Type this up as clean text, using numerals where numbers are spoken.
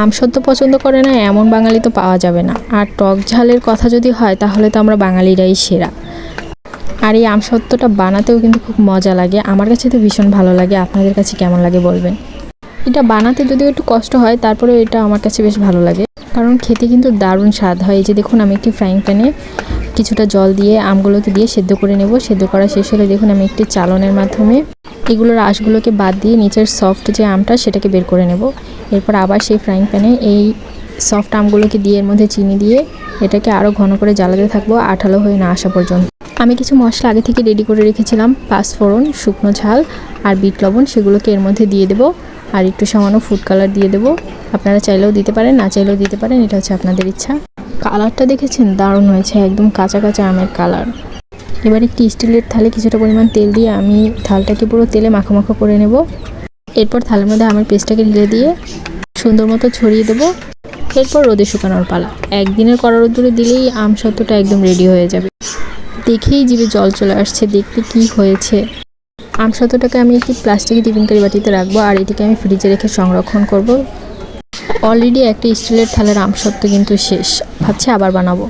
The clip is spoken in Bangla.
আমসত্ত্ব পছন্দ করে না এমন বাঙালি তো পাওয়া যাবে না। আর টক ঝালের কথা যদি হয় তাহলে তো আমরা বাঙালিরাই সেরা। আর এই আমসত্ত্বটা বানাতেও কিন্তু খুব মজা লাগে, আমার কাছে তো ভীষণ ভালো লাগে। আপনাদের কাছে কেমন লাগে বলবেন। এটা বানাতে যদিও একটু কষ্ট হয়, তারপরেও এটা আমার কাছে বেশ ভালো লাগে, কারণ খেতে কিন্তু দারুণ স্বাদ হয়। এই যে দেখুন, আমি একটি ফ্রাইং প্যানে কিছুটা জল দিয়ে আমগুলোকে দিয়ে সেদ্ধ করে নেব। সেদ্ধ করা শেষ হলে দেখুন আমি একটি চালনের মাধ্যমে এগুলোর আঁশগুলোকে বাদ দিয়ে নিচের সফট যে আমটা সেটাকে বের করে নেব। এরপর আবার সেই ফ্রাইং প্যানে এই সফট আমগুলোকে দিয়ে এর মধ্যে চিনি দিয়ে এটাকে আরও ঘন করে জ্বালাতে থাকবো আঠালো হয়ে না আসা পর্যন্ত। আমি কিছু মশলা আগে থেকে রেডি করে রেখেছিলাম, পাঁচফোড়ন, শুকনো ঝাল আর বিট লবণ, সেগুলোকে এর মধ্যে দিয়ে দেবো। আর একটু সামান্য ফুড কালার দিয়ে দেবো। আপনারা চাইলেও দিতে পারেন, না চাইলেও দিতে পারেন, এটা হচ্ছে আপনাদের ইচ্ছা। কালারটা দেখেছেন, দারুণ হয়েছে, একদম কাঁচা কাঁচা আমের কালার। এবার একটি স্টিলের থালে কিছুটা পরিমাণ তেল দিয়ে আমি থালটাকে পুরো তেলে মাখো মাখো করে নেব। এরপর থালের মধ্যে আমের পেস্টটাকে ঢেলে দিয়ে সুন্দর মতো ছড়িয়ে দেবো। এরপর রোদে শুকানোর পালা। একদিনের কড়া রোদ্দুরে দিলেই আমসত্ত্বটা একদম রেডি হয়ে যাবে। দেখেই জিভে জল চলে আসছে, দেখতে কি হয়েছে। আমসত্ত্বটাকে আমি একটি প্লাস্টিকের টিফিনকারি বাটিতে রাখবো আর এটিকে আমি ফ্রিজে রেখে সংরক্ষণ করব। অলরেডি একটা স্টিলের থালের আমসত্ত্ব কিন্তু শেষ, ভাবছি আবার বানাবো।